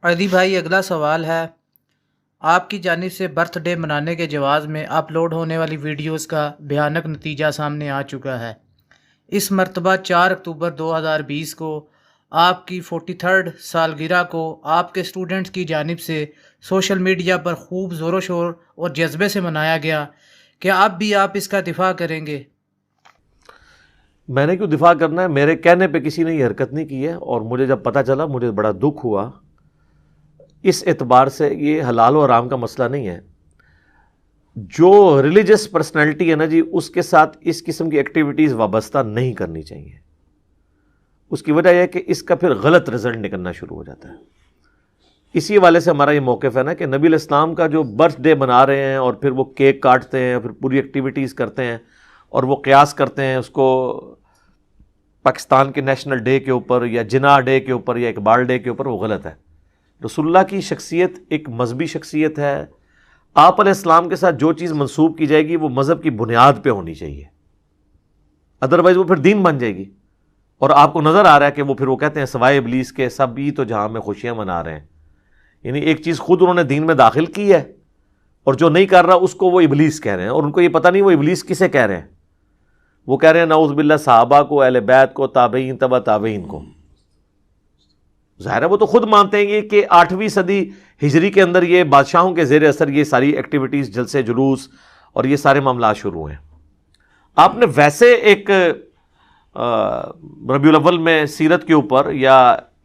عدی بھائی، اگلا سوال ہے، آپ کی جانب سے برتھ ڈے منانے کے جواز میں اپلوڈ ہونے والی ویڈیوز کا بھیانک نتیجہ سامنے آ چکا ہے۔ اس مرتبہ 4 اکتوبر 2020 کو آپ کی 43rd سالگرہ کو آپ کے اسٹوڈنٹس کی جانب سے سوشل میڈیا پر خوب زور و شور اور جذبے سے منایا گیا۔ کیا اب بھی آپ اس کا دفاع کریں گے؟ میں نے کیوں دفاع کرنا ہے؟ میرے کہنے پہ کسی نے یہ حرکت نہیں کی ہے، اور مجھے جب پتہ چلا مجھے بڑا دکھ ہوا۔ اس اعتبار سے یہ حلال و حرام کا مسئلہ نہیں ہے۔ جو ریلیجس پرسنالٹی ہے نا جی، اس کے ساتھ اس قسم کی ایکٹیویٹیز وابستہ نہیں کرنی چاہیے۔ اس کی وجہ یہ ہے کہ اس کا پھر غلط رزلٹ نکلنا شروع ہو جاتا ہے۔ اسی حوالے سے ہمارا یہ موقف ہے نا کہ نبی علیہ السلام کا جو برتھ ڈے منا رہے ہیں اور پھر وہ کیک کاٹتے ہیں، پھر پوری ایکٹیویٹیز کرتے ہیں اور وہ قیاس کرتے ہیں اس کو پاکستان کے نیشنل ڈے کے اوپر یا جناح ڈے کے اوپر یا اقبال ڈے کے اوپر، وہ غلط ہے۔ رسول اللہ کی شخصیت ایک مذہبی شخصیت ہے۔ آپ علیہ السلام کے ساتھ جو چیز منسوب کی جائے گی وہ مذہب کی بنیاد پہ ہونی چاہیے، ادروائز وہ پھر دین بن جائے گی۔ اور آپ کو نظر آ رہا ہے کہ وہ پھر وہ کہتے ہیں سوائے ابلیس کے سب ہی تو جہاں میں خوشیاں منا رہے ہیں، یعنی ایک چیز خود انہوں نے دین میں داخل کی ہے اور جو نہیں کر رہا اس کو وہ ابلیس کہہ رہے ہیں، اور ان کو یہ پتہ نہیں وہ ابلیس کسے کہہ رہے ہیں۔ وہ کہہ رہے ہیں نعوذ باللہ صحابہ کو، اہل بیت کو، تابعین، تبع تابعین کو۔ ظاہر ہے وہ تو خود مانتے ہیں کہ 8ویں صدی ہجری کے اندر یہ بادشاہوں کے زیر اثر یہ ساری ایکٹیویٹیز، جلسے جلوس اور یہ سارے معاملات شروع ہوئے ہیں۔ آپ نے ویسے ایک ربیع الاول میں سیرت کے اوپر یا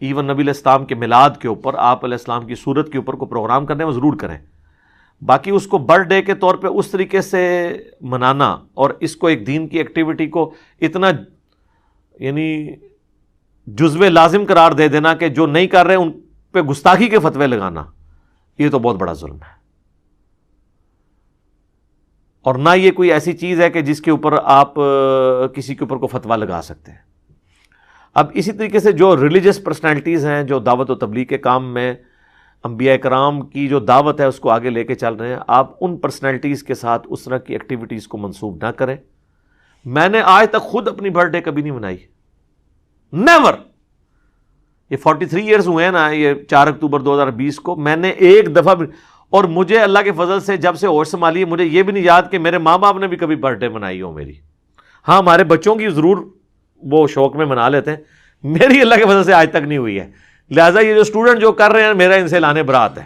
ایون نبی علیہ السلام کے میلاد کے اوپر، آپ علیہ السلام کی صورت کے اوپر کو پروگرام کرنے میں ضرور کریں، باقی اس کو برتھ ڈے کے طور پہ اس طریقے سے منانا اور اس کو ایک دین کی ایکٹیویٹی کو اتنا یعنی جزو لازم قرار دے دینا کہ جو نہیں کر رہے ان پہ گستاخی کے فتوے لگانا، یہ تو بہت بڑا ظلم ہے۔ اور نہ یہ کوئی ایسی چیز ہے کہ جس کے اوپر آپ کسی کے اوپر کو فتویٰ لگا سکتے ہیں۔ اب اسی طریقے سے جو ریلیجس پرسنالٹیز ہیں جو دعوت و تبلیغ کے کام میں انبیاء کرام کی جو دعوت ہے اس کو آگے لے کے چل رہے ہیں، آپ ان پرسنالٹیز کے ساتھ اس طرح کی ایکٹیویٹیز کو منسوب نہ کریں۔ میں نے آج تک خود اپنی برتھ ڈے کبھی نہیں منائی، نیور۔ یہ 43 ایئرز ہوئے ہیں نا، یہ 4 اکتوبر 2020 کو میں نے ایک دفعہ بھی، اور مجھے اللہ کے فضل سے جب سے ہوش سنبھالی مجھے یہ بھی نہیں یاد کہ میرے ماں باپ نے بھی کبھی برتھ ڈے منائی ہو میری۔ ہاں ہمارے بچوں کی ضرور وہ شوق میں منا لیتے ہیں، میری اللہ کے فضل سے آج تک نہیں ہوئی ہے۔ لہٰذا یہ جو اسٹوڈنٹ جو کر رہے ہیں میرا ان سے لانے برات ہے،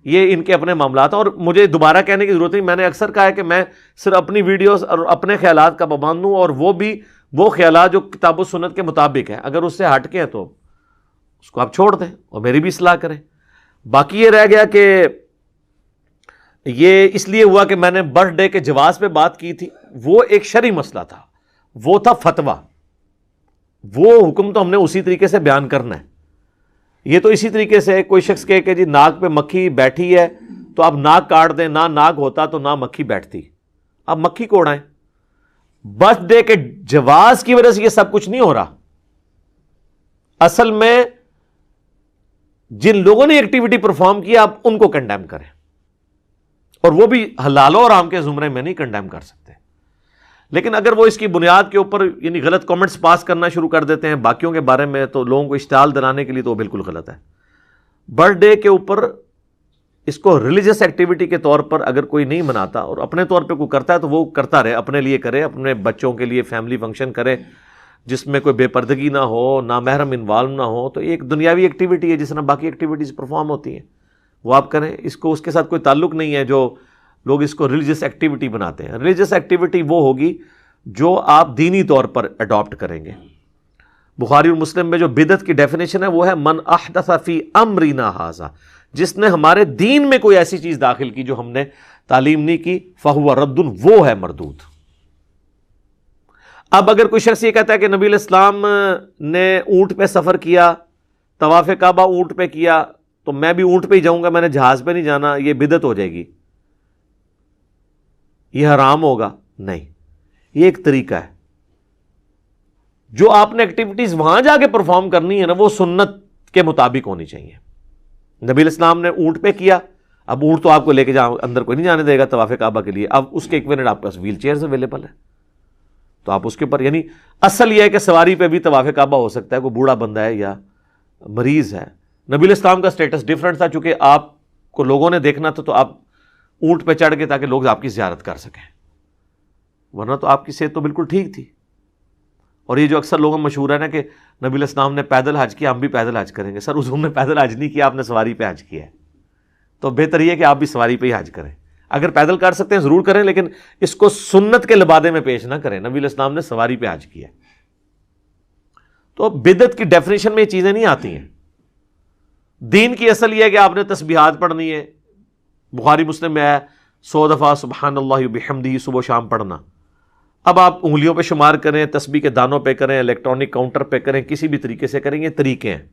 یہ ان کے اپنے معاملات ہیں، اور مجھے دوبارہ کہنے کی ضرورت نہیں۔ میں نے اکثر کہا ہے کہ میں صرف اپنی ویڈیوز اور اپنے خیالات کا پابند ہوں، اور وہ بھی وہ خیالات جو کتاب و سنت کے مطابق ہیں۔ اگر اس سے ہٹ کے ہیں تو اس کو آپ چھوڑ دیں اور میری بھی اصلاح کریں۔ باقی یہ رہ گیا کہ یہ اس لیے ہوا کہ میں نے برتھ ڈے کے جواز پہ بات کی تھی، وہ ایک شرعی مسئلہ تھا، وہ تھا فتویٰ، وہ حکم تو ہم نے اسی طریقے سے بیان کرنا ہے۔ یہ تو اسی طریقے سے کوئی شخص کہے کہ جی ناک پہ مکھی بیٹھی ہے تو اب ناک کاٹ دیں، نہ ناک ہوتا تو نہ مکھی بیٹھتی، اب مکھی کو اڑائیں۔ برتھ ڈے کے جواز کی وجہ سے یہ سب کچھ نہیں ہو رہا۔ اصل میں جن لوگوں نے ایکٹیویٹی پرفارم کی آپ ان کو کنڈیم کریں، اور وہ بھی حلال و حرام کے زمرے میں نہیں کنڈیم کر سکتے۔ لیکن اگر وہ اس کی بنیاد کے اوپر یعنی غلط کامنٹس پاس کرنا شروع کر دیتے ہیں باقیوں کے بارے میں، تو لوگوں کو اشتعال دلانے کے لیے تو وہ بالکل غلط ہے۔ برتھ ڈے کے اوپر اس کو ریلیجس ایکٹیویٹی کے طور پر اگر کوئی نہیں مناتا اور اپنے طور پہ کوئی کرتا ہے تو وہ کرتا رہے، اپنے لیے کرے، اپنے بچوں کے لیے فیملی فنکشن کرے جس میں کوئی بے پردگی نہ ہو، نہ محرم انوالو نہ ہو، تو ایک دنیاوی ایکٹیویٹی ہے جس طرح باقی ایکٹیویٹیز پرفارم ہوتی ہیں، وہ آپ کریں۔ اس کو اس کے ساتھ کوئی تعلق نہیں ہے جو لوگ اس کو ریلیجس ایکٹیویٹی بناتے ہیں۔ ریلیجس ایکٹیویٹی وہ ہوگی جو آپ دینی طور پر اڈاپٹ کریں گے۔ بخاری اور مسلم میں جو بدعت کی ڈیفینیشن ہے وہ ہے من احدث فی امرنا ھذا، جس نے ہمارے دین میں کوئی ایسی چیز داخل کی جو ہم نے تعلیم نہیں کی، فہو رد، وہ ہے مردود۔ اب اگر کوئی شخص یہ کہتا ہے کہ نبی علیہ السلام نے اونٹ پہ سفر کیا، طواف کعبہ اونٹ پہ کیا، تو میں بھی اونٹ پہ ہی جاؤں گا، میں نے جہاز پہ نہیں جانا، یہ بدعت ہو جائے گی، یہ حرام ہوگا؟ نہیں، یہ ایک طریقہ ہے۔ جو آپ نے ایکٹیویٹیز وہاں جا کے پرفارم کرنی ہے نا، وہ سنت کے مطابق ہونی چاہیے۔ نبی علیہ السلام نے اونٹ پہ کیا، اب اونٹ تو آپ کو لے کے اندر کوئی نہیں جانے دے گا طواف کعبہ کے لیے، اب اس کے ایکوینٹ آپ کے پاس ویل چیئرز اویلیبل ہے، تو آپ اس کے اوپر، یعنی اصل یہ ہے کہ سواری پہ بھی طواف کعبہ ہو سکتا ہے، کوئی بوڑھا بندہ ہے یا مریض ہے، نبی علیہ السلام کا سٹیٹس ڈیفرنٹ تھا، چونکہ آپ کو لوگوں نے دیکھنا تھا تو آپ اونٹ پہ چڑھ گئے تاکہ لوگ آپ کی زیارت کر سکیں، ورنہ تو آپ کی صحت تو بالکل ٹھیک تھی. اور یہ جو اکثر لوگوں میں مشہور ہے نا کہ نبی علیہ السلام نے پیدل حج کیا، ہم بھی پیدل حج کریں گے. سر حضور نے پیدل حج نہیں کیا، آپ نے سواری پہ حج کیا ہے. تو بہتر یہ کہ آپ بھی سواری پہ ہی حج کریں. اگر پیدل کر سکتے ہیں ضرور کریں، لیکن اس کو سنت کے لبادے میں پیش نہ کریں. نبی علیہ السلام نے سواری پہ حج کیا. تو بدعت کی ڈیفینیشن میں یہ چیزیں نہیں آتی ہیں. دین کی اصل یہ ہے کہ آپ نے تسبیحات پڑھنی ہے. بخاری مسلم میں ہے 100 دفعہ سبحان اللہ وبحمدہ صبح و شام پڑھنا. اب آپ انگلیوں پہ شمار کریں، تسبیح کے دانوں پہ کریں، الیکٹرانک کاؤنٹر پہ کریں، کسی بھی طریقے سے کریں، یہ طریقے ہیں.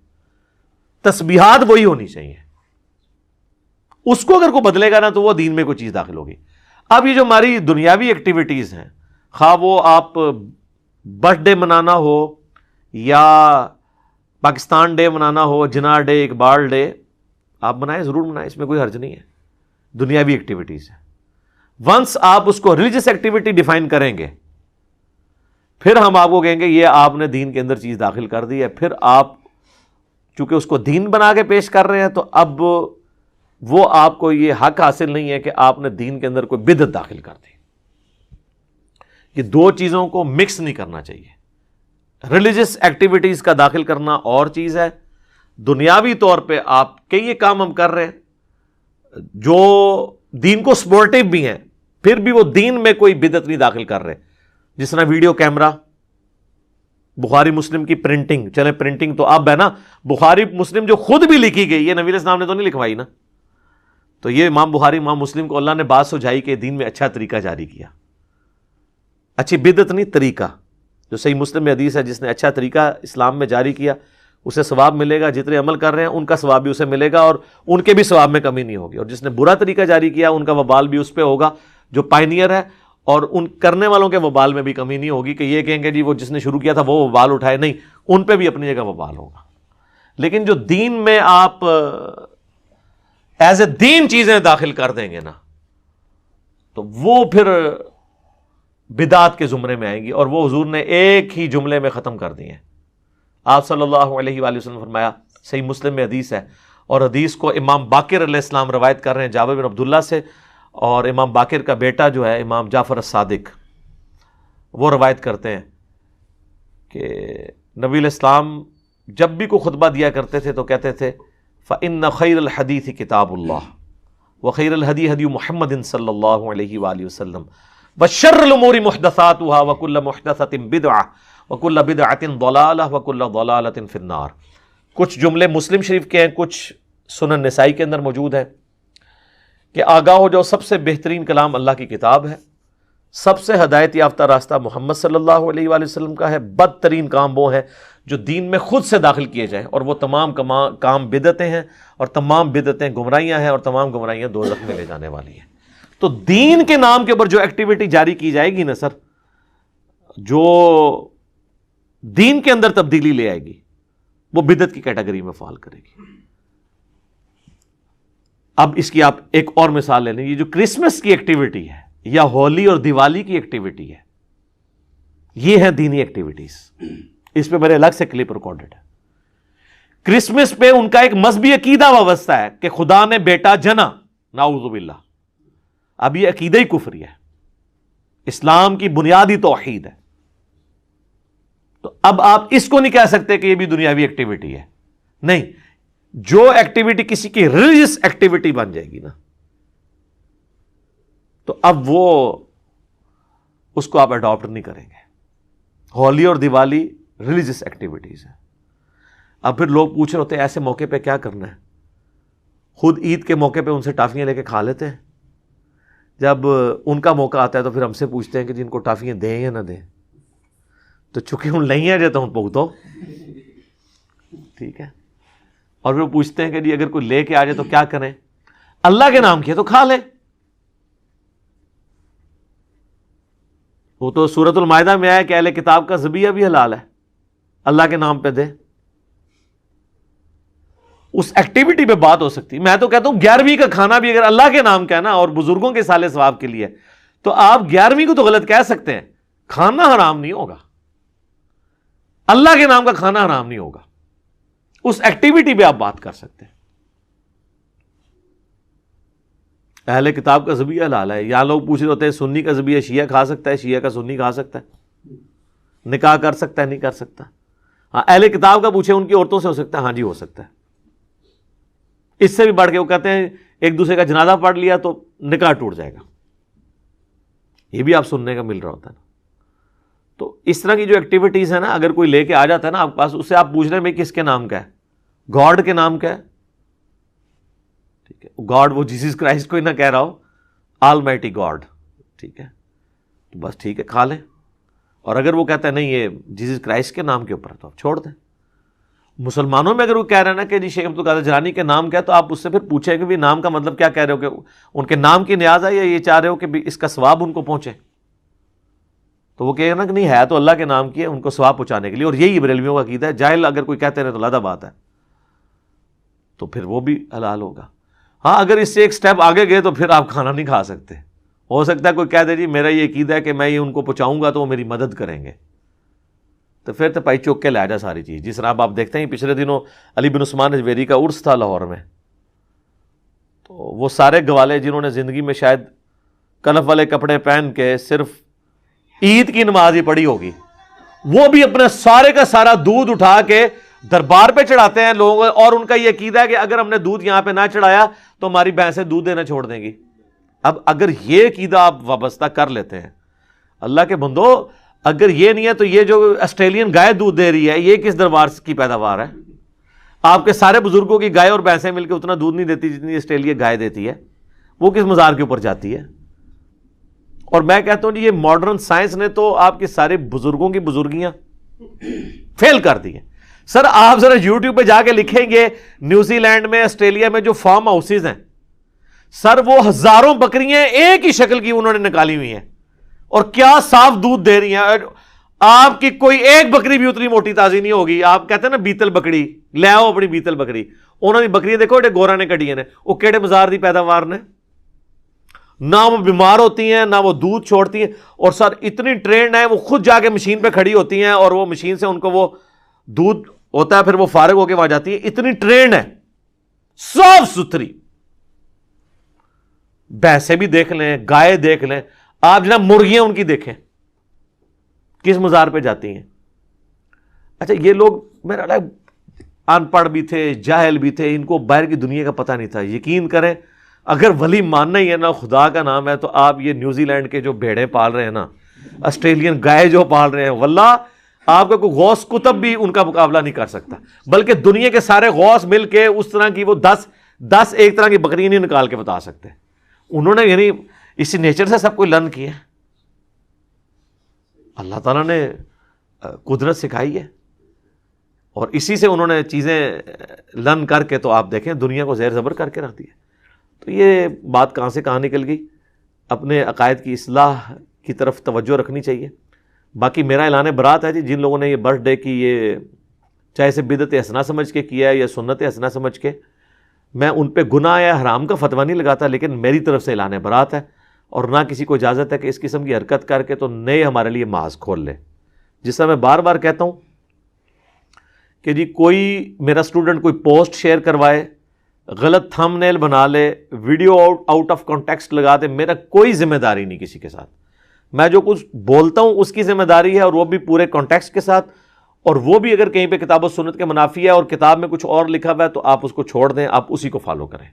تسبیحات وہی ہونی چاہیے. اس کو اگر کوئی بدلے گا نا تو وہ دین میں کوئی چیز داخل ہوگی. اب یہ جو ہماری دنیاوی ایکٹیویٹیز ہیں، خواہ وہ آپ برتھ ڈے منانا ہو یا پاکستان ڈے منانا ہو، جناح ڈے، اقبال ڈے، آپ منائیں، ضرور منائیں، اس میں کوئی حرج نہیں ہے. دنیاوی ایکٹیویٹیز ہے. ونس آپ اس کو ریلیجس ایکٹیویٹی ڈیفائن کریں گے، پھر ہم آپ کو کہیں گے یہ آپ نے دین کے اندر چیز داخل کر دی ہے. پھر آپ چونکہ اس کو دین بنا کے پیش کر رہے ہیں تو اب وہ آپ کو یہ حق حاصل نہیں ہے کہ آپ نے دین کے اندر کوئی بدعت داخل کر دی. یہ دو چیزوں کو مکس نہیں کرنا چاہیے. ریلیجس ایکٹیویٹیز کا داخل کرنا اور چیز ہے، دنیاوی طور پہ آپ کئی کام ہم کر رہے ہیں جو دین کو سپورٹیو بھی ہیں، پھر بھی وہ دین میں کوئی بدعت نہیں داخل کر رہے. جس طرح ویڈیو کیمرہ، بخاری مسلم کی پرنٹنگ، چلے پرنٹنگ تو اب ہے نا، بخاری مسلم جو خود بھی لکھی گئی، یہ نبی علیہ السلام نے تو نہیں لکھوائی نا. تو یہ امام بخاری امام مسلم کو اللہ نے بات سجائی کہ دین میں اچھا طریقہ جاری کیا. اچھی بدعت نہیں، طریقہ. جو صحیح مسلم میں حدیث ہے، جس نے اچھا طریقہ اسلام میں جاری کیا اسے ثواب ملے گا. جتنے عمل کر رہے ہیں ان کا ثواب بھی اسے ملے گا اور ان کے بھی ثواب میں کمی نہیں ہوگی. اور جس نے برا طریقہ جاری کیا ان کا وبال بھی اس پہ ہوگا جو پائنیئر ہے، اور ان کرنے والوں کے وبال میں بھی کمی نہیں ہوگی کہ یہ کہیں گے جی وہ جس نے شروع کیا تھا وہ وبال اٹھائے. نہیں، ان پہ بھی اپنی جگہ وبال ہوگا. لیکن جو دین میں آپ ایز اے دین چیزیں داخل کر دیں گے نا تو وہ پھر بدعات کے زمرے میں آئیں گی، اور وہ حضور نے ایک ہی جملے میں ختم کر دی ہیں. آپ صلی اللہ علیہ وآلہ وسلم فرمایا، صحیح مسلم میں حدیث ہے، اور حدیث کو امام باقر علیہ السلام روایت کر رہے ہیں جابر بن عبداللہ سے، اور امام باقر کا بیٹا جو ہے امام جعفر الصادق وہ روایت کرتے ہیں کہ نبی علیہ السلام جب بھی کوئی خطبہ دیا کرتے تھے تو کہتے تھے فَإِنَّ خَيْرَ الْحَدِيثِ كِتَابُ اللَّهِ وَخَيْرَ الْهَدِي هَدْيُ مُحَمَّدٍ صلی اللہ علیہ وآلہ وسلم وَشَرُّ الْأُمُورِ مُحْدَثَاتُهَا وَكُلُّ مُحْدَثَةٍ بِدْعَةٍ وَكُلُّ بِدْعَةٍ ضَلَالَةٍ وَكُلُّ ضَلَالَةٍ فِي النَّارِ. کچھ جملے مسلم شریف کے ہیں، کچھ سنن نسائی کے اندر موجود ہے کہ آگاہ ہو جاؤ، سب سے بہترین کلام اللہ کی کتاب ہے، سب سے ہدایت یافتہ راستہ محمد صلی اللہ علیہ وآلہ وسلم کا ہے. بدترین کام وہ ہیں جو دین میں خود سے داخل کیے جائیں، اور وہ تمام کام بدعتیں ہیں، اور تمام بدعتیں گمراہیاں ہیں، اور تمام گمراہیاں دوزخ میں لے جانے والی ہیں. تو دین کے نام کے اوپر جو ایکٹیویٹی جاری کی جائے گی نا سر، جو دین کے اندر تبدیلی لے آئے گی، وہ بدعت کی کیٹیگری میں فال کرے گی. اب اس کی آپ ایک اور مثال لے لیں. یہ جو کرسمس کی ایکٹیویٹی ہے یا ہولی اور دیوالی کی ایکٹیویٹی ہے، یہ ہے دینی ایکٹیویٹیز. اس پہ میرے الگ سے کلپ ریکارڈڈ ہے. کرسمس پہ ان کا ایک مذہبی عقیدہ وابستہ ہے کہ خدا نے بیٹا جنا، نعوذ باللہ. اب یہ عقیدہ ہی کفری ہے، اسلام کی بنیادی توحید ہے. تو اب آپ اس کو نہیں کہہ سکتے کہ یہ بھی دنیاوی ایکٹیویٹی ہے. نہیں، جو ایکٹیویٹی کسی کی ریلیجس ایکٹیویٹی بن جائے گی نا تو اب وہ اس کو آپ اڈاپٹ نہیں کریں گے. ہولی اور دیوالی ریلیجس ایکٹیویٹیز ہیں. اب پھر لوگ پوچھ رہے ہوتے ہیں ایسے موقع پہ کیا کرنا ہے. خود عید کے موقع پہ ان سے ٹافیاں لے کے کھا لیتے ہیں، جب ان کا موقع آتا ہے تو پھر ہم سے پوچھتے ہیں کہ جن کو ٹافیاں دیں یا نہ دیں. تو چونکہ ان نہیں ہے تو ہم بھگتو، ٹھیک ہے. اور پھر پوچھتے ہیں کہ جی اگر کوئی لے کے آ جائے تو کیا کریں. اللہ کے نام کیا تو کھا لیں. وہ تو سورۃ المائدہ میں آیا کہ اہل کتاب کا ذبیحہ بھی حلال ہے، اللہ کے نام پہ دے. اس ایکٹیویٹی پہ بات ہو سکتی. میں تو کہتا ہوں 11ویں کا کھانا بھی اگر اللہ کے نام کا ہے نا اور بزرگوں کے سالے ثواب کے لیے، تو آپ 11ویں کو تو غلط کہہ سکتے ہیں. کھانا حرام نہیں ہوگا، اللہ کے نام کا کھانا حرام نہیں ہوگا. اس ایکٹیویٹی پہ آپ بات کر سکتے ہیں. اہل کتاب کا ذبیحہ حلال ہے. یہاں لوگ پوچھ رہے ہوتے ہیں سنی کا ذبیحہ شیعہ کھا سکتا ہے, شیعہ کا سنی کھا سکتا ہے, نکاح کر سکتا ہے نہیں کر سکتا. ہاں اہل کتاب کا پوچھیں ان کی عورتوں سے ہو سکتا ہے, ہاں جی ہو سکتا ہے. اس سے بھی بڑھ کے وہ کہتے ہیں ایک دوسرے کا جنازہ پڑھ لیا تو نکاح ٹوٹ جائے گا. یہ بھی آپ سننے کا مل رہا ہوتا ہے نا. تو اس طرح کی جو ایکٹیویٹیز ہیں نا, اگر کوئی لے کے آ جاتا ہے نا آپ کے پاس, اس سے آپ پوچھ رہے ہیں بھائی کس کے نام کا ہے, گاڈ کے نام کا ہے, ٹھیک ہے, گاڈ وہ جیسس کرائسٹ کو ہی نہ کہہ رہا ہو, آل مائٹی گاڈ, ٹھیک ہے, تو بس ٹھیک ہے کھا لیں. اور اگر وہ کہتا ہے نہیں یہ جیسس کرائسٹ کے نام کے اوپر ہے تو آپ چھوڑ دیں. مسلمانوں میں اگر وہ کہہ رہے ہیں نا کہ جی شیخ عبد القادر جیلانی کے نام کیا ہے, تو آپ اس سے پھر پوچھیں کہ بھی نام کا مطلب کیا کہہ رہے ہو, کہ ان کے نام کی نیاز ہے یا یہ چاہ رہے ہو کہ بھی اس کا ثواب ان کو پہنچے. تو وہ کہے گا نا کہ نہیں ہے تو اللہ کے نام کی ہے, ان کو ثواب پہنچانے کے لیے. اور یہی بریلویوں کا عقیدہ ہے. جاہل اگر کوئی کہتے ہیں تو علیحدہ بات ہے, تو پھر وہ بھی حلال ہوگا. ہاں اگر اس سے ایک سٹیپ آگے گئے تو پھر آپ کھانا نہیں کھا سکتے. ہو سکتا ہے کوئی کہہ دے جی میرا یہ عقیدہ ہے کہ میں یہ ان کو پہنچاؤں گا تو وہ میری مدد کریں گے, تو پھر تو پائی چوک کے لے جا ساری چیز. جس طرح آپ دیکھتے ہیں پچھلے دنوں علی بن عثمان اجویری کا عرس تھا لاہور میں, تو وہ سارے گوالے جنہوں نے زندگی میں شاید کلف والے کپڑے پہن کے صرف عید کی نماز ہی پڑھی ہوگی, وہ بھی اپنے سارے کا سارا دودھ اٹھا کے دربار پہ چڑھاتے ہیں لوگ. اور ان کا یہ عقیدہ ہے کہ اگر ہم نے دودھ یہاں پہ نہ چڑھایا تو ہماری بھینسیں دودھ دینا چھوڑ دیں گی. اب اگر یہ عقیدہ آپ وابستہ کر لیتے ہیں, اللہ کے بندو اگر یہ نہیں ہے تو یہ جو آسٹریلین گائے دودھ دے رہی ہے یہ کس دربار کی پیداوار ہے؟ آپ کے سارے بزرگوں کی گائے اور بھینسیں مل کے اتنا دودھ نہیں دیتی جتنی آسٹریلیا گائے دیتی ہے. وہ کس مزار کے اوپر جاتی ہے؟ اور میں کہتا ہوں جی یہ ماڈرن سائنس نے تو آپ کے سارے بزرگوں کی بزرگیاں فیل کر دی ہیں. سر آپ ذرا یوٹیوب پہ جا کے لکھیں گے نیوزی لینڈ میں آسٹریلیا میں جو فارم ہاؤسز ہیں سر, وہ ہزاروں بکریاں ایک ہی شکل کی انہوں نے نکالی ہوئی ہیں اور کیا صاف دودھ دے رہی ہیں. آپ کی کوئی ایک بکری بھی اتنی موٹی تازی نہیں ہوگی. آپ کہتے ہیں نا بیتل بکری لے آؤ اپنی بیتل بکری, انہوں نے بکریاں دیکھو گورا نے کٹی نے, وہ کیڑے مزار دی پیداوار نے, نہ وہ بیمار ہوتی ہیں نہ وہ دودھ چھوڑتی ہیں. اور سر اتنی ٹرینڈ ہے وہ خود جا کے مشین پہ کھڑی ہوتی ہیں اور وہ مشین سے ان کو وہ دودھ ہوتا ہے پھر وہ فارغ ہو کے وہاں جاتی ہے. اتنی ٹرینڈ ہے, صاف ستھری. بھینسیں بھی دیکھ لیں, گائے دیکھ لیں, آپ جناب مرغیاں ان کی دیکھیں کس مزار پہ جاتی ہیں. اچھا یہ لوگ میرا ان پڑھ بھی تھے, جاہل بھی تھے, ان کو باہر کی دنیا کا پتہ نہیں تھا. یقین کریں اگر ولی ماننا ہی ہے نا خدا کا نام ہے, تو آپ یہ نیوزی لینڈ کے جو بھیڑیں پال رہے ہیں نا, آسٹریلین گائے جو پال رہے ہیں, واللہ آپ کا کوئی غوث کتب بھی ان کا مقابلہ نہیں کر سکتا. بلکہ دنیا کے سارے غوث مل کے اس طرح کی وہ 10 ایک طرح کی بکریاں نہیں نکال کے بتا سکتے. انہوں نے یعنی اسی نیچر سے سب کوئی لرن کیا ہے. اللہ تعالیٰ نے قدرت سکھائی ہے اور اسی سے انہوں نے چیزیں لرن کر کے تو آپ دیکھیں دنیا کو زیر زبر کر کے رکھ دیا. تو یہ بات کہاں سے کہاں نکل گئی. اپنے عقائد کی اصلاح کی طرف توجہ رکھنی چاہیے. باقی میرا اعلان برات ہے جی, جن لوگوں نے یہ برتھ ڈے کی یہ چاہے سے بدعت حسنہ سمجھ کے کیا ہے یا سنت حسنہ سمجھ کے, میں ان پہ گناہ یا حرام کا فتویٰ نہیں لگاتا, لیکن میری طرف سے اعلان برات ہے. اور نہ کسی کو اجازت ہے کہ اس قسم کی حرکت کر کے تو نئے ہمارے لیے محاذ کھول لے. جس طرح میں بار بار کہتا ہوں کہ جی کوئی میرا اسٹوڈنٹ کوئی پوسٹ شیئر کروائے, غلط تھم نیل بنا لے, ویڈیو آؤٹ آف کانٹیکسٹ لگا دے, میرا کوئی ذمہ داری نہیں کسی کے ساتھ. میں جو کچھ بولتا ہوں اس کی ذمہ داری ہے, اور وہ بھی پورے کانٹیکسٹ کے ساتھ. اور وہ بھی اگر کہیں پہ کتاب و سنت کے منافی ہے اور کتاب میں کچھ اور لکھا ہوا ہے تو آپ اس کو چھوڑ دیں, آپ اسی کو فالو کریں.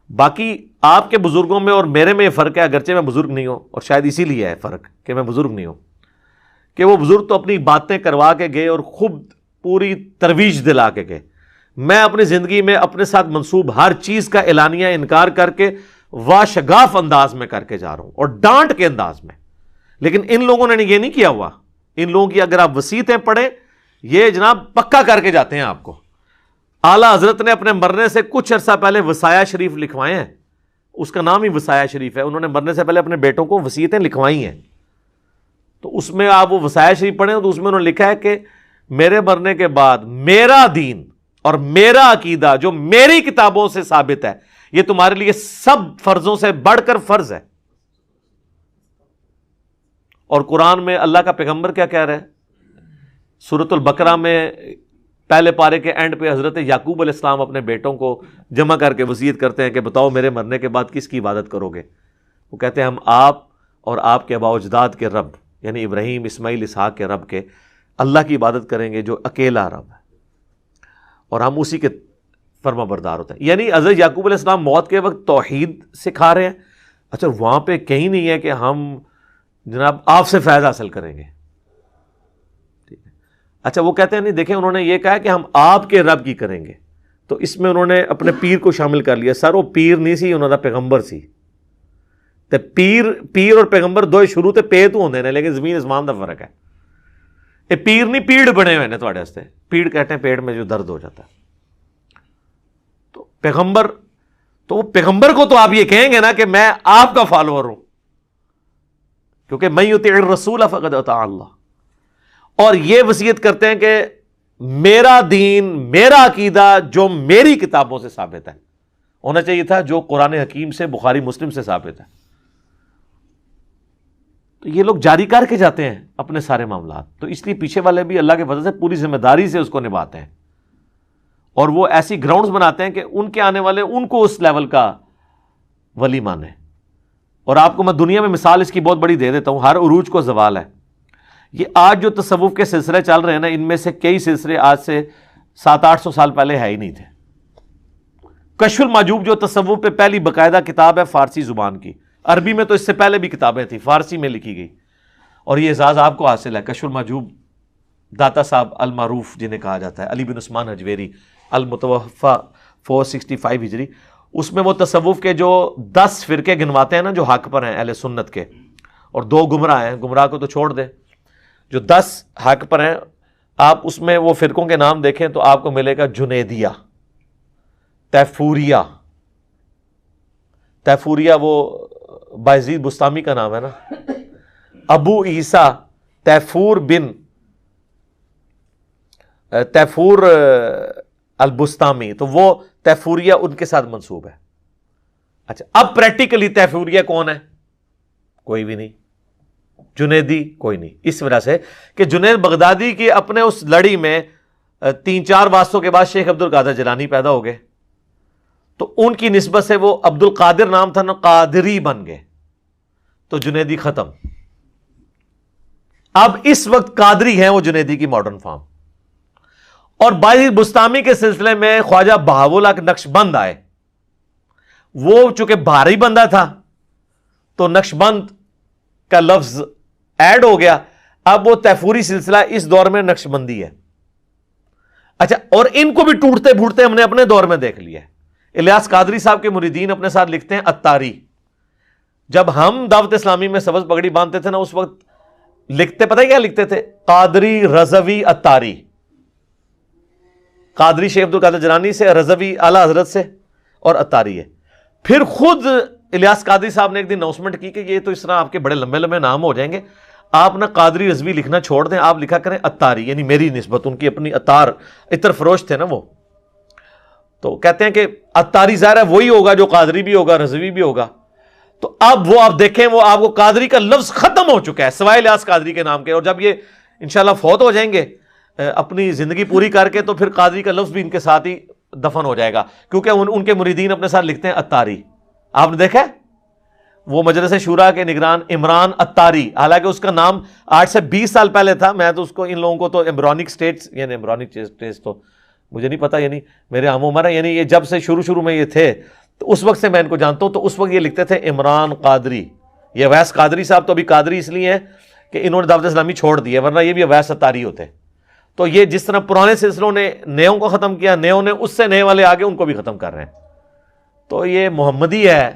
باقی آپ کے بزرگوں میں اور میرے میں یہ فرق ہے, اگرچہ میں بزرگ نہیں ہوں, اور شاید اسی لیے ہے فرق کہ میں بزرگ نہیں ہوں, کہ وہ بزرگ تو اپنی باتیں کروا کے گئے اور خود پوری ترویج دلا کے گئے. میں اپنی زندگی میں اپنے ساتھ منسوب ہر چیز کا اعلانیہ انکار کر کے واشگاف انداز میں کر کے جا رہا ہوں اور ڈانٹ کے انداز میں. لیکن ان لوگوں نے یہ نہیں کیا ہوا. ان لوگوں کی اگر آپ وصیتیں پڑھیں, یہ جناب پکا کر کے جاتے ہیں آپ کو. اعلیٰ حضرت نے اپنے مرنے سے کچھ عرصہ پہلے وصایا شریف لکھوائے ہیں, اس کا نام ہی وصایا شریف ہے. انہوں نے مرنے سے پہلے اپنے بیٹوں کو وصیتیں لکھوائی ہیں. تو اس میں آپ وہ وصایا شریف پڑھیں تو اس میں انہوں نے لکھا ہے کہ میرے مرنے کے بعد میرا دین اور میرا عقیدہ جو میری کتابوں سے ثابت ہے, یہ تمہارے لیے سب فرضوں سے بڑھ کر فرض ہے. اور قرآن میں اللہ کا پیغمبر کیا کہہ رہا ہے؟ سورۃ البقرہ میں پہلے پارے کے اینڈ پہ حضرت یعقوب علیہ السلام اپنے بیٹوں کو جمع کر کے وصیت کرتے ہیں کہ بتاؤ میرے مرنے کے بعد کس کی عبادت کرو گے؟ وہ کہتے ہیں ہم آپ اور آپ کے آباء و اجداد کے رب یعنی ابراہیم، اسماعیل، اسحاق کے رب کے اللہ کی عبادت کریں گے جو اکیلا رب ہے، اور ہم اسی کے فرما بردار ہوتے ہیں۔ یعنی حضرت یعقوب علیہ السلام موت کے وقت توحید سکھا رہے ہیں۔ اچھا وہاں پہ کہیں نہیں ہے کہ ہم جناب آپ سے فیض حاصل کریں گے، ٹھیک ہے؟ اچھا وہ کہتے ہیں نہیں، دیکھیں انہوں نے یہ کہا کہ ہم آپ کے رب کی کریں گے، تو اس میں انہوں نے اپنے پیر کو شامل کر لیا۔ سر وہ پیر نہیں سی، انہوں نے پیغمبر سی۔ تے پیر اور پیغمبر دو شروع تے پے تو ہوندے نے، لیکن زمین اسمان دا فرق ہے۔ یہ پیر نہیں پیڑ بنے ہوئے نے تھوڑے واسطے، پیڑ کہتے ہیں پیڑ میں جو درد ہو جاتا ہے۔ تو پیغمبر، تو وہ پیغمبر کو تو آپ یہ کہیں گے نا کہ میں آپ کا فالوور ہوں، کیونکہ من یطع الرسول فقد اطاع اللہ۔ اور یہ وصیت کرتے ہیں کہ میرا دین، میرا عقیدہ جو میری کتابوں سے ثابت ہے، ہونا چاہیے تھا جو قرآن حکیم سے، بخاری مسلم سے ثابت ہے۔ تو یہ لوگ جاری کر کے جاتے ہیں اپنے سارے معاملات، تو اس لیے پیچھے والے بھی اللہ کے فضل سے پوری ذمہ داری سے اس کو نبھاتے ہیں، اور وہ ایسی گراؤنڈز بناتے ہیں کہ ان کے آنے والے ان کو اس لیول کا ولی مانے۔ اور آپ کو میں دنیا میں مثال اس کی بہت بڑی دے دیتا ہوں، ہر عروج کو زوال ہے۔ یہ آج جو تصوف کے سلسلے چل رہے ہیں نا، ان میں سے کئی سلسلے آج سے 700-800 سال پہلے ہے ہی نہیں تھے۔ کشف المحجوب جو تصوف پہ پہلی باقاعدہ کتاب ہے فارسی زبان کی، عربی میں تو اس سے پہلے بھی کتابیں تھیں، فارسی میں لکھی گئی، اور یہ اعزاز آپ کو حاصل ہے۔ کشف المحجوب داتا صاحب المعروف جنہیں کہا جاتا ہے، علی بن عثمان حجویری المتوفی 465 ہجری، اس میں وہ تصوف کے جو 10 فرقے گنواتے ہیں نا جو حق پر ہیں اہل سنت کے، اور 2 گمراہ ہیں، گمراہ کو تو چھوڑ دیں، جو 10 حق پر ہیں، آپ اس میں وہ فرقوں کے نام دیکھیں تو آپ کو ملے گا جنیدیہ، تیفوریہ۔ تیفوریہ وہ بایزید بستامی کا نام ہے نا، ابو عیسیٰ تیفور بن تیفور البستامی، تو وہ تیفوریہ ان کے ساتھ منسوب ہے۔ اچھا اب پریکٹیکلی تیفوریہ کون ہے؟ کوئی بھی نہیں۔ جنیدی کوئی نہیں، اس وجہ سے کہ جنید بغدادی کی اپنے اس لڑی میں 3-4 واسطوں کے بعد شیخ عبد القادر جیلانی پیدا ہو گئے، تو ان کی نسبت سے وہ عبد القادر نام تھا نا، قادری بن گئے، تو جنیدی ختم۔ اب اس وقت قادری ہیں وہ جنیدی کی ماڈرن فارم۔ اور بایزید بستامی کے سلسلے میں خواجہ بہاوالہ کے نقش بند آئے، وہ چونکہ بھاری بندہ تھا تو نقش بند کا لفظ ایڈ ہو گیا، اب وہ تیفوری سلسلہ اس دور میں نقش بندی ہے۔ اچھا اور ان کو بھی ٹوٹتے پھوٹتے ہم نے اپنے دور میں دیکھ لیا ہے۔ الیاس قادری صاحب کے مریدین اپنے ساتھ لکھتے ہیں اتاری۔ جب ہم دعوت اسلامی میں سبز پگڑی باندھتے تھے نا، اس وقت لکھتے پتہ کیا لکھتے تھے؟ قادری، رضوی، اتاری۔ قادری شیخ عبد القادر جیلانی سے، رضوی اعلیٰ حضرت سے، اور اتاری ہے۔ پھر خود الیاس قادری صاحب نے ایک دن اناؤنسمنٹ کی کہ یہ تو اس طرح آپ کے بڑے لمبے لمبے نام ہو جائیں گے، آپ نہ قادری رضوی لکھنا چھوڑ دیں، آپ لکھا کریں اتاری، یعنی میری نسبت، ان کی اپنی اتار، عطر فروش تھے نا وہ، تو کہتے ہیں کہ اتاری ظاہر ہے وہی ہوگا جو قادری بھی ہوگا، رضوی بھی ہوگا۔ تو اب وہ آپ دیکھیں، وہ آپ کو قادری کا لفظ ختم ہو چکا ہے سوائے الیاس قادری کے نام کے، اور جب یہ انشاءاللہ فوت ہو جائیں گے اپنی زندگی پوری کر کے، تو پھر قادری کا لفظ بھی ان کے ساتھ ہی دفن ہو جائے گا، کیونکہ ان کے مریدین اپنے ساتھ لکھتے ہیں اتاری۔ آپ نے دیکھا وہ مجلس شورا کے نگران عمران اتاری، حالانکہ اس کا نام 8 سے 20 سال پہلے تھا، میں تو اس کو ان لوگوں کو تو ایمبرونک سٹیٹس، یعنی ایمبرونک اسٹیٹس تو مجھے نہیں پتا، یعنی میرے ہم عمر ہے، یعنی یہ جب سے شروع میں یہ تھے تو اس وقت سے میں ان کو جانتا ہوں، تو اس وقت یہ لکھتے تھے عمران قادری۔ یہ اویس قادری صاحب تو ابھی قادری اس لیے ہیں کہ انہوں نے دعوت اسلامی چھوڑ دی ہے، ورنہ یہ بھی اویس اتاری ہوتے۔ تو یہ جس طرح پرانے سلسلوں نے نیوں کو ختم کیا، نیوں نے اس سے نئے والے آگے ان کو بھی ختم کر رہے ہیں۔ تو یہ محمدی ہے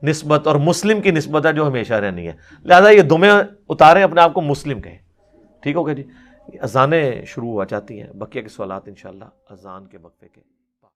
نسبت، اور مسلم کی نسبت ہے جو ہمیشہ رہنی ہے، لہذا یہ دمیں اتاریں، اپنے آپ کو مسلم کہیں، ٹھیک ہو گیا جی۔ اذانیں شروع ہوا چاہتی ہیں، بقیہ کے سوالات انشاءاللہ اذان کے وقفے کے